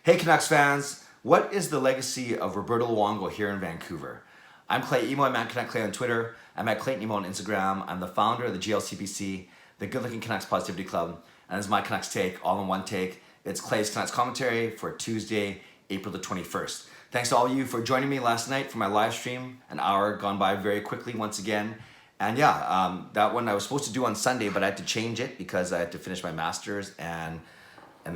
Hey Canucks fans, what is the legacy of Roberto Luongo here in Vancouver? I'm Clay Emo, I'm at Canuck Clay on Twitter. I'm at Clayton Emo on Instagram. I'm the founder of the GLCPC, the Good Looking Canucks Positivity Club, and it's my Canucks take, all in one take. It's Clay's Canucks commentary for Tuesday, April the 21st. Thanks to all of you for joining me last night for my live stream. An hour gone by very quickly once again. And that one I was supposed to do on Sunday, but I had to change it because I had to finish my master's, and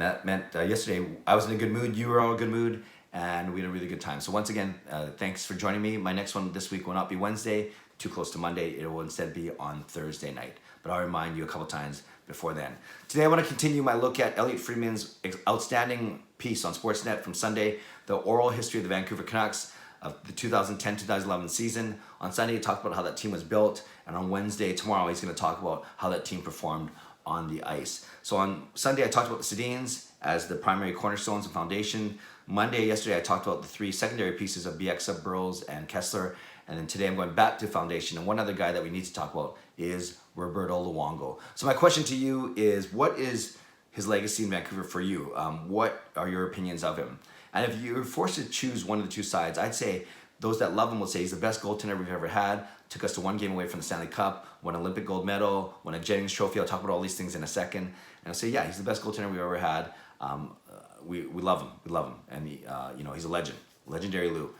that meant yesterday I was in a good mood, you were all in a good mood, and we had a really good time. So once again, thanks for joining me. My next one this week will not be Wednesday, too close to Monday. It will instead be on Thursday night. But I'll remind you a couple times before then. Today I want to continue my look at Elliot Friedman's outstanding piece on Sportsnet from Sunday, The Oral History of the Vancouver Canucks of the 2010-2011 season. On Sunday he talked about how that team was built, and on Wednesday, tomorrow, he's going to talk about how that team performed on the ice. So on Sunday I talked about the Sedins as the primary cornerstones and foundation. Yesterday I talked about the three secondary pieces of Bieksa, Burrows, and Kessler. And then today I'm going back to foundation. And one other guy that we need to talk about is Roberto Luongo. So my question to you is, what is his legacy in Vancouver for you? What are your opinions of him? And if you're forced to choose one of the two sides, I'd say those that love him will say he's the best goaltender we've ever had. Took us to one game away from the Stanley Cup, won an Olympic gold medal, won a Jennings Trophy. I'll talk about all these things in a second. And I'll say, yeah, he's the best goaltender we've ever had. We love him. We love him. And he's a legend. Legendary Lou.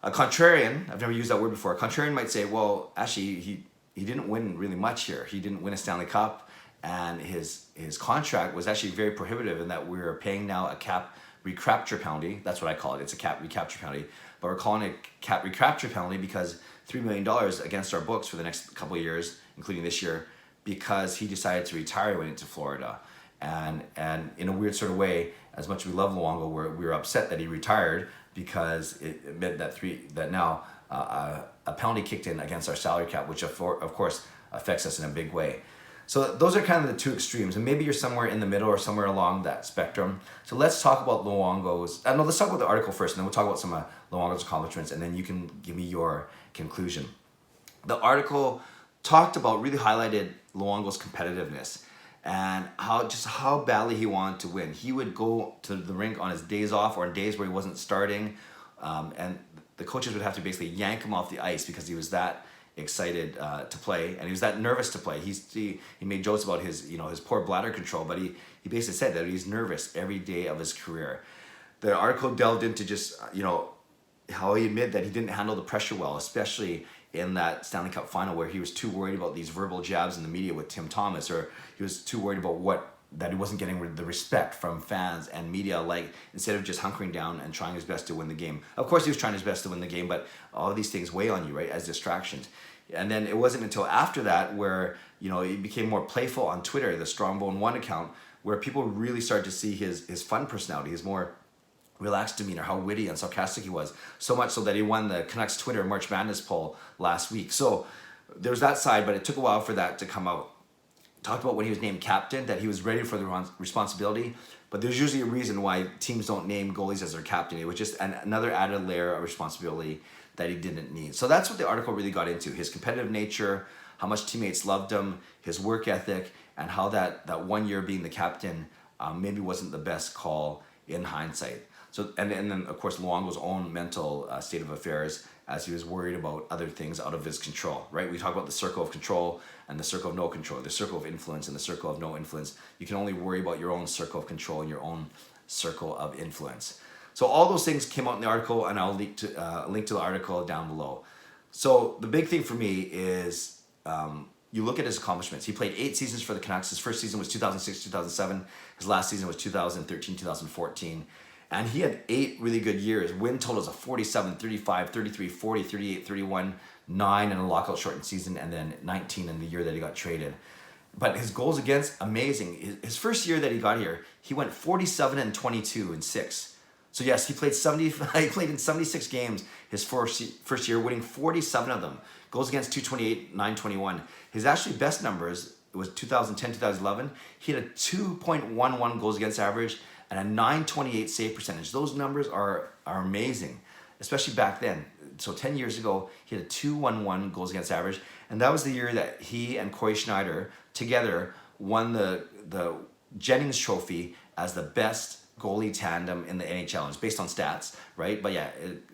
A contrarian, I've never used that word before. A contrarian might say, well, actually, he didn't win really much here. He didn't win a Stanley Cup, and his contract was actually very prohibitive in that we're paying now a cap recapture penalty. That's what I call it. It's a cap recapture penalty. But we're calling it cap recapture penalty because $3 million against our books for the next couple of years, including this year, because he decided to retire when he went to Florida. And in a weird sort of way, as much as we love Luongo, we were upset that he retired because it meant that now a penalty kicked in against our salary cap, which of course affects us in a big way. So those are kind of the two extremes, and maybe you're somewhere in the middle or somewhere along that spectrum. So let's talk about Luongo's. No, let's talk about the article first, and then we'll talk about some of Luongo's accomplishments, and then you can give me your conclusion. The article really highlighted Luongo's competitiveness and how badly he wanted to win. He would go to the rink on his days off or on days where he wasn't starting, and the coaches would have to basically yank him off the ice because he was that excited to play, and he was that nervous to play. He made jokes about his poor bladder control, but he basically said that he's nervous every day of his career. The article delved into just how he admitted that he didn't handle the pressure well, especially in that Stanley Cup final where he was too worried about these verbal jabs in the media with Tim Thomas, or he was too worried about that he wasn't getting the respect from fans and media, instead of just hunkering down and trying his best to win the game. Of course he was trying his best to win the game, but all of these things weigh on you, right, as distractions. And then it wasn't until after that where he became more playful on Twitter, the Strongbone1 account, where people really started to see his fun personality, his more relaxed demeanor, how witty and sarcastic he was. So much so that he won the Canucks Twitter March Madness poll last week. So there was that side, but it took a while for that to come out. Talked about when he was named captain, that he was ready for the responsibility, but there's usually a reason why teams don't name goalies as their captain. It was just another added layer of responsibility that he didn't need. So that's what the article really got into: his competitive nature, how much teammates loved him, his work ethic, and how that 1 year being the captain maybe wasn't the best call in hindsight. So and then of course Luongo's own mental state of affairs, as he was worried about other things out of his control, right? We talk about the circle of control and the circle of no control, the circle of influence and the circle of no influence. You can only worry about your own circle of control and your own circle of influence. So all those things came out in the article, and I'll link to the article down below. So the big thing for me is you look at his accomplishments. He played 8 seasons for the Canucks. His first season was 2006-2007. His last season was 2013-2014. And he had 8 really good years. Win totals of 47, 35, 33, 40, 38, 31, 9 in a lockout shortened season, and then 19 in the year that he got traded. But his goals against, amazing. His first year that he got here, he went 47-22 in 6. So yes, he played in 76 games his first year, winning 47 of them. Goals against 228, 921. His actually best numbers was 2010-2011. He had a 2.11 goals against average and a 928 save percentage. Those numbers are amazing, especially back then. So 10 years ago, he had a 211 goals against average, and that was the year that he and Corey Schneider together won the Jennings Trophy as the best goalie tandem in the NHL. It's based on stats, right? But yeah,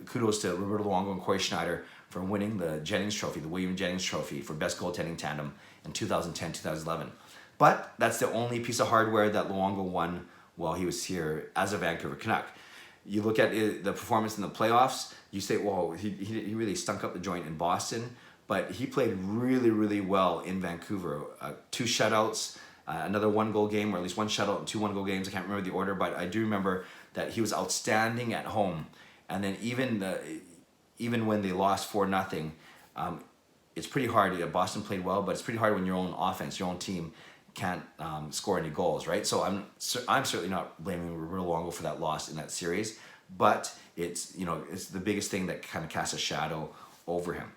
kudos to Roberto Luongo and Corey Schneider for winning the Jennings Trophy, the William Jennings Trophy for best goaltending tandem in 2010, 2011. But that's the only piece of hardware that Luongo won while he was here as a Vancouver Canuck. You look at the performance in the playoffs, you say, whoa, he really stunk up the joint in Boston, but he played really, really well in Vancouver. 2 shutouts, another 1-goal game, or at least 1 shutout and 2 1-goal games. I can't remember the order, but I do remember that he was outstanding at home. And then even when they lost 4-0, it's pretty hard. Boston played well, but it's pretty hard when your own offense, your own team, can't score any goals, right? So I'm certainly not blaming Roberto Luongo for that loss in that series, but it's the biggest thing that kind of casts a shadow over him.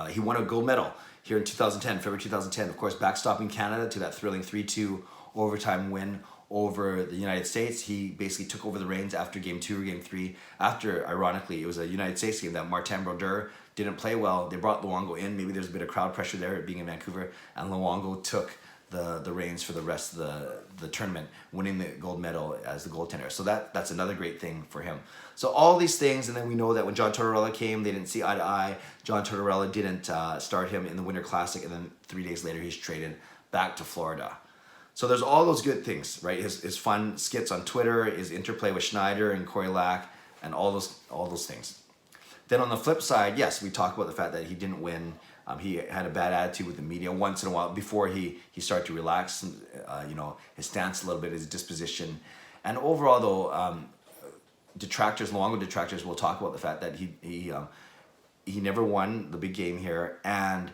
He won a gold medal here in February 2010, of course, backstopping Canada to that thrilling 3-2 overtime win over the United States. He basically took over the reins after Game 2 or Game 3. After, ironically, it was a United States game that Martin Brodeur didn't play well. They brought Luongo in. Maybe there's a bit of crowd pressure there being in Vancouver, and Luongo took the reins for the rest of the tournament, winning the gold medal as the goaltender. So that's another great thing for him. So all these things, and then we know that when John Tortorella came, they didn't see eye to eye. John Tortorella didn't start him in the Winter Classic, and then 3 days later he's traded back to Florida. So there's all those good things, right? His fun skits on Twitter, his interplay with Schneider and Corey Lack, and all those things. Then on the flip side, yes, we talk about the fact that he didn't win. He had a bad attitude with the media once in a while before he started to relax, his stance a little bit, his disposition. And overall, though, Luongo detractors will talk about the fact that he never won the big game here, and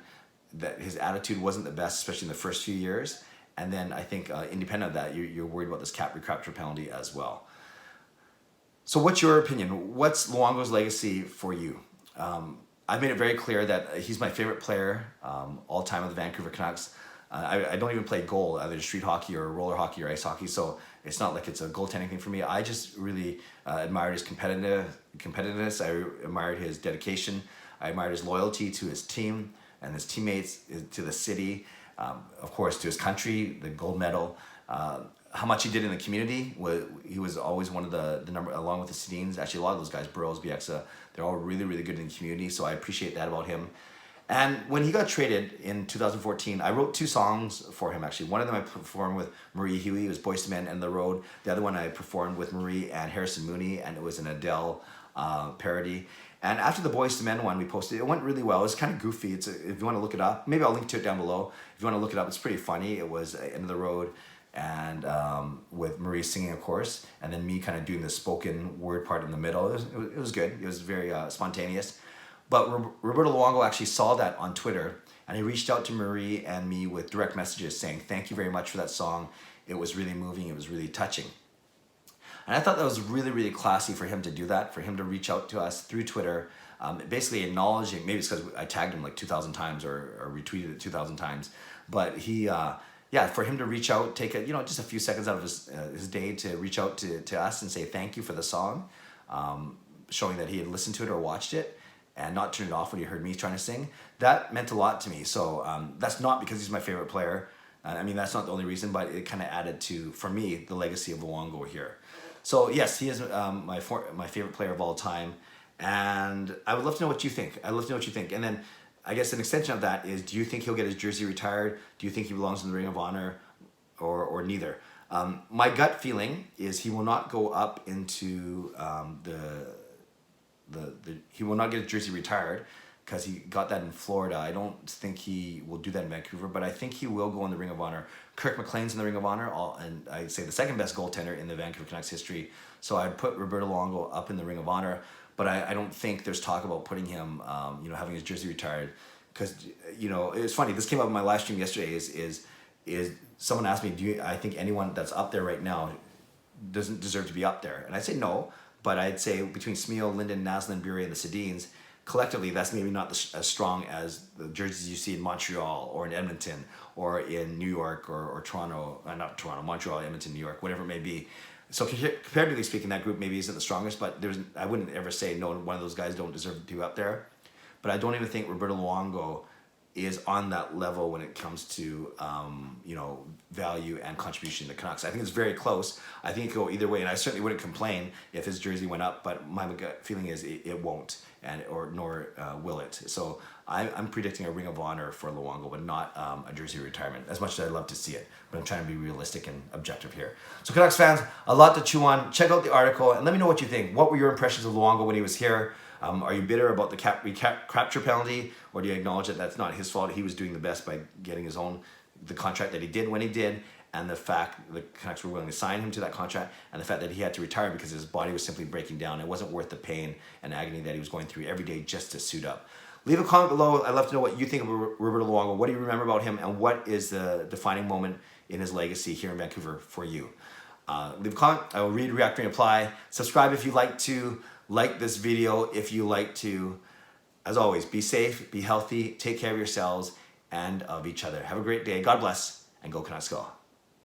that his attitude wasn't the best, especially in the first few years. And then I think independent of that, you're worried about this cap recapture penalty as well. So what's your opinion? What's Luongo's legacy for you? I've made it very clear that he's my favorite player all time of the Vancouver Canucks. I don't even play goal, either street hockey or roller hockey or ice hockey, so it's not like it's a goaltending thing for me. I just really admired his competitiveness. I admired his dedication. I admired his loyalty to his team and his teammates, to the city, of course, to his country, the gold medal. How much he did in the community. He was always one of the number, along with the Sedins. Actually, a lot of those guys, Burrows, Bieksa, they're all really, really good in the community, so I appreciate that about him. And when he got traded in 2014, I wrote 2 songs for him, actually. One of them I performed with Marie Huey, it was Boyz II Men and The Road. The other one I performed with Marie and Harrison Mooney, and it was an Adele parody. And after the Boyz II Men one we posted, it went really well. It was kind of goofy. If you want to look it up, maybe I'll link to it down below. If you want to look it up, it's pretty funny. It was End of the Road, and with Marie singing, of course, and then me kind of doing the spoken word part in the middle. It was good. It was very spontaneous. But Roberto Luongo actually saw that on Twitter, and he reached out to Marie and me with direct messages saying, "Thank you very much for that song. It was really moving. It was really touching." And I thought that was really, really classy for him to do that, for him to reach out to us through Twitter, basically acknowledging, maybe it's because I tagged him like 2,000 times or retweeted it 2,000 times, but he, for him to reach out, take just a few seconds out of his day to reach out to us and say thank you for the song, showing that he had listened to it or watched it, and not turn it off when he heard me trying to sing. That meant a lot to me. So that's not because he's my favorite player. I mean, that's not the only reason, but it kind of added to, for me, the legacy of Luongo here. So yes, he is my favorite player of all time, and I would love to know what you think. I'd love to know what you think. And then I guess an extension of that is, do you think he'll get his jersey retired? Do you think he belongs in the Ring of Honor, or neither? My gut feeling is he will not go up into he will not get his jersey retired because he got that in Florida. I don't think he will do that in Vancouver, but I think he will go in the Ring of Honor. Kirk McLean's in the Ring of Honor, and I'd say the second best goaltender in the Vancouver Canucks history. So I'd put Roberto Luongo up in the Ring of Honor, but I don't think there's talk about putting him, having his jersey retired, because it's funny. This came up in my live stream yesterday. Is someone asked me, I think anyone that's up there right now doesn't deserve to be up there? And I say no, but I'd say between Smeel, Linden, Naslund, Bury, and the Sedins, collectively, that's maybe not as strong as the jerseys you see in Montreal or in Edmonton or in New York or Toronto, not Toronto, Montreal, Edmonton, New York, whatever it may be. So comparatively speaking, that group maybe isn't the strongest, but I wouldn't ever say no, one of those guys don't deserve to be up there. But I don't even think Roberto Luongo is on that level when it comes to value and contribution to the Canucks. I think it's very close. I think it could go either way, and I certainly wouldn't complain if his jersey went up, but my gut feeling is it won't, nor will it. So I'm predicting a Ring of Honor for Luongo, but not a jersey retirement, as much as I'd love to see it. But I'm trying to be realistic and objective here. So Canucks fans, a lot to chew on. Check out the article and let me know what you think. What were your impressions of Luongo when he was here? Are you bitter about the recapture penalty, or do you acknowledge that that's not his fault? He was doing the best by getting the contract that he did when he did, and the fact the Canucks were willing to sign him to that contract, and the fact that he had to retire because his body was simply breaking down. It wasn't worth the pain and agony that he was going through every day just to suit up. Leave a comment below. I'd love to know what you think of Roberto Luongo. What do you remember about him, and what is the defining moment in his legacy here in Vancouver for you? Leave a comment. I will read, react, and reply. Subscribe if you like to. Like this video if you like to. As always, be safe, be healthy, take care of yourselves and of each other. Have a great day. God bless, and go Canucks go.